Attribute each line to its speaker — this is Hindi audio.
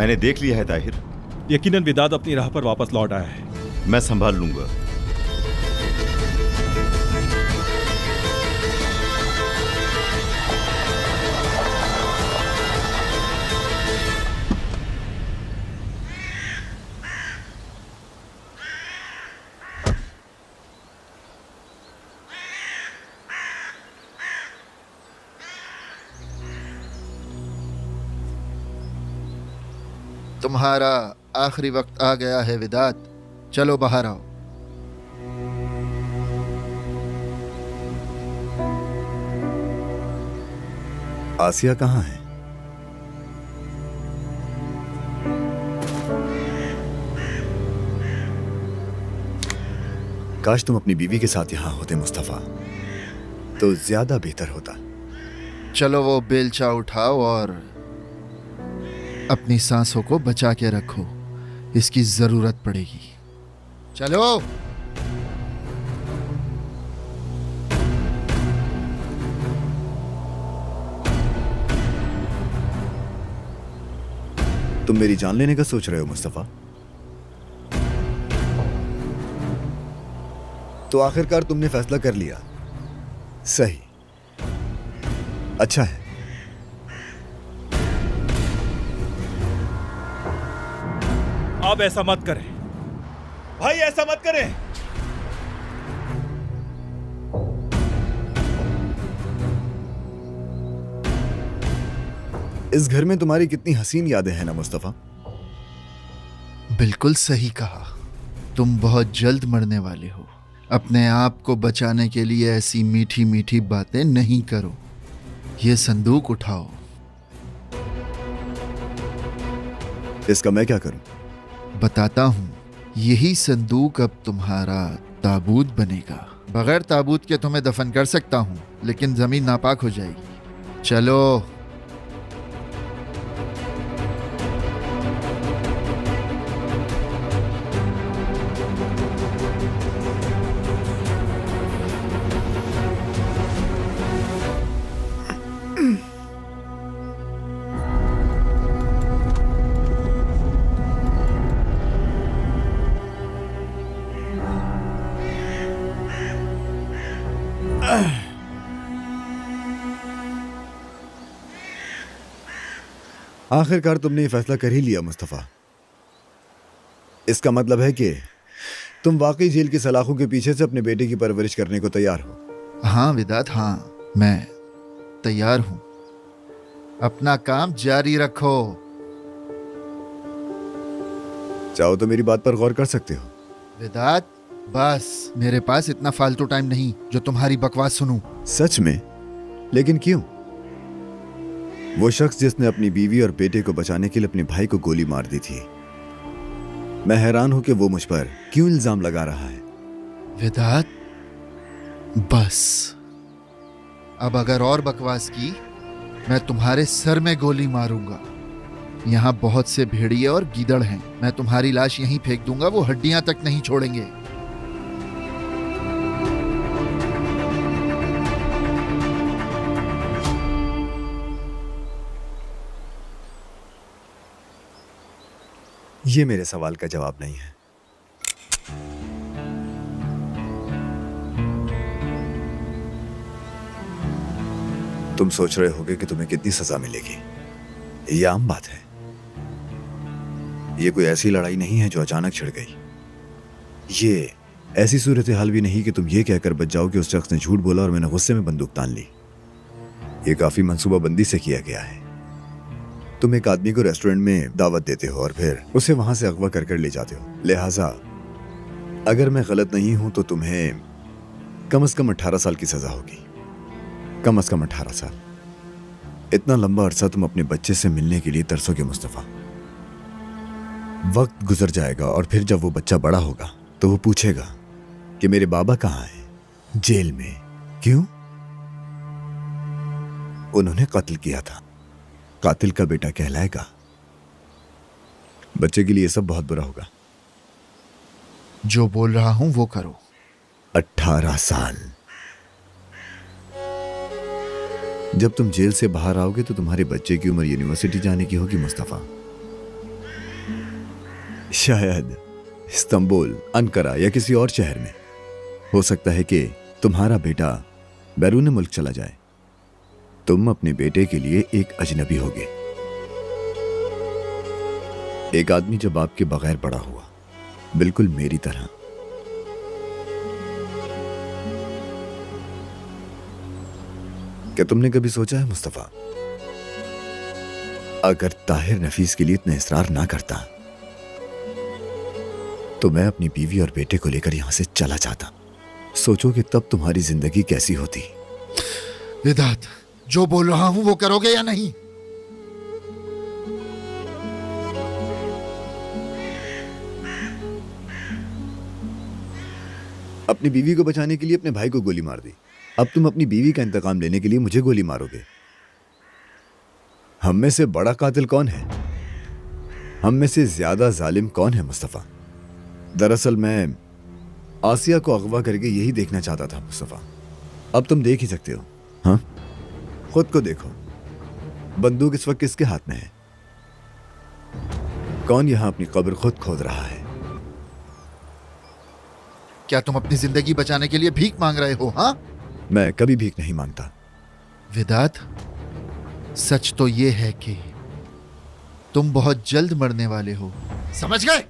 Speaker 1: मैंने देख लिया है ताहिर।
Speaker 2: यकीनन विदात अपनी राह पर वापस लौट आया है।
Speaker 1: मैं संभाल लूंगा।
Speaker 3: तुम्हारा आखिरी वक्त आ गया है विदात, चलो बाहर आओ।
Speaker 4: आसिया कहाँ है? काश तुम अपनी बीवी के साथ यहां होते मुस्तफा, तो ज्यादा बेहतर होता।
Speaker 3: चलो वो बेलचा उठाओ और अपनी सांसों को बचा के रखो, इसकी जरूरत पड़ेगी। चलो।
Speaker 4: तुम मेरी जान लेने का सोच रहे हो मुस्तफा? तो आखिरकार तुमने फैसला कर लिया। सही, अच्छा है।
Speaker 2: आप ऐसा मत करें भाई, ऐसा मत करें।
Speaker 4: इस घर में तुम्हारी कितनी हसीन यादें हैं ना मुस्तफा।
Speaker 3: बिल्कुल सही कहा, तुम बहुत जल्द मरने वाले हो। अपने आप को बचाने के लिए ऐसी मीठी मीठी बातें नहीं करो। ये संदूक उठाओ।
Speaker 4: इसका मैं क्या करूं?
Speaker 3: बताता हूं, यही संदूक अब तुम्हारा ताबूत बनेगा। बगैर ताबूत के तुम्हें दफन कर सकता हूं, लेकिन जमीन नापाक हो जाएगी। चलो।
Speaker 4: आखिरकार तुमने ये फैसला कर ही लिया मुस्तफा। इसका मतलब है कि तुम वाकई जेल की सलाखों के पीछे से अपने बेटे की परवरिश करने को तैयार हो।
Speaker 3: हाँ विदात, हाँ मैं तैयार हूं। अपना काम जारी रखो।
Speaker 4: चाहो तो मेरी बात पर गौर कर सकते हो।
Speaker 3: विदात, बस मेरे पास इतना फालतू टाइम नहीं जो तुम्हारी बकवास सुनूं।
Speaker 4: सच में? लेकिन क्यों? वो शख्स जिसने अपनी बीवी और बेटे को बचाने के लिए अपने भाई को गोली मार दी थी, मैं हैरान हूं कि वो मुझ पर क्यों इल्जाम लगा रहा है।
Speaker 3: विदात, बस अब अगर और बकवास की, मैं तुम्हारे सर में गोली मारूंगा। यहां बहुत से भेड़िए और गीदड़ हैं। मैं तुम्हारी लाश यहीं फेंक दूंगा, वो हड्डियां तक नहीं छोड़ेंगे।
Speaker 4: ये मेरे सवाल का जवाब नहीं है। तुम सोच रहे होगे कि तुम्हें कितनी सजा मिलेगी। ये आम बात है। ये कोई ऐसी लड़ाई नहीं है जो अचानक छिड़ गई। ये ऐसी सूरत हाल भी नहीं कि तुम ये कहकर बच जाओ कि उस शख्स ने झूठ बोला और मैंने गुस्से में बंदूक तान ली। ये काफी मंसूबाबंदी से किया गया है। तुम एक आदमी को रेस्टोरेंट में दावत देते हो और फिर उसे वहां से अगवा कर ले जाते हो। लिहाजा अगर मैं गलत नहीं हूं तो तुम्हें कम से कम 18 साल की सजा होगी। कम से कम 18 साल। इतना लंबा अरसा तुम अपने बच्चे से मिलने के लिए तरसोगे मुस्तफा। वक्त गुजर जाएगा और फिर जब वो बच्चा बड़ा होगा तो वो पूछेगा कि मेरे बाबा कहाँ हैं? जेल में। क्यों? उन्होंने कत्ल किया था। कातिल का बेटा कहलाएगा। बच्चे के लिए सब बहुत बुरा होगा।
Speaker 3: जो बोल रहा हूं वो करो।
Speaker 4: 18 साल। जब तुम जेल से बाहर आओगे तो तुम्हारे बच्चे की उम्र यूनिवर्सिटी जाने की होगी मुस्तफा। शायद इस्तांबुल, अंकारा या किसी और शहर में। हो सकता है कि तुम्हारा बेटा बैरून मुल्क चला जाए। तुम अपने बेटे के लिए एक अजनबी होगे। एक आदमी जब आपके बगैर बड़ा हुआ, बिल्कुल मेरी तरह। क्या तुमने कभी सोचा है मुस्तफा, अगर ताहिर नफीस के लिए इतना इसरार ना करता तो मैं अपनी बीवी और बेटे को लेकर यहां से चला जाता। सोचो कि तब तुम्हारी जिंदगी कैसी होती।
Speaker 3: विदात, जो बोल रहा हूं वो करोगे या नहीं?
Speaker 4: अपनी बीवी को बचाने के लिए अपने भाई को गोली मार दी, अब तुम अपनी बीवी का इंतकाम लेने के लिए मुझे गोली मारोगे। हम में से बड़ा कातिल कौन है? हम में से ज्यादा जालिम कौन है मुस्तफा? दरअसल मैं आसिया को अगवा करके यही देखना चाहता था मुस्तफा। अब तुम देख ही सकते हो। हाँ, खुद को देखो, बंदूक इस वक्त किसके हाथ में है? कौन यहां अपनी कब्र खुद खोद रहा है?
Speaker 3: क्या तुम अपनी जिंदगी बचाने के लिए भीख मांग रहे हो? हाँ,
Speaker 4: मैं कभी भीख नहीं मांगता।
Speaker 3: विदात, सच तो ये है कि तुम बहुत जल्द मरने वाले हो, समझ गए?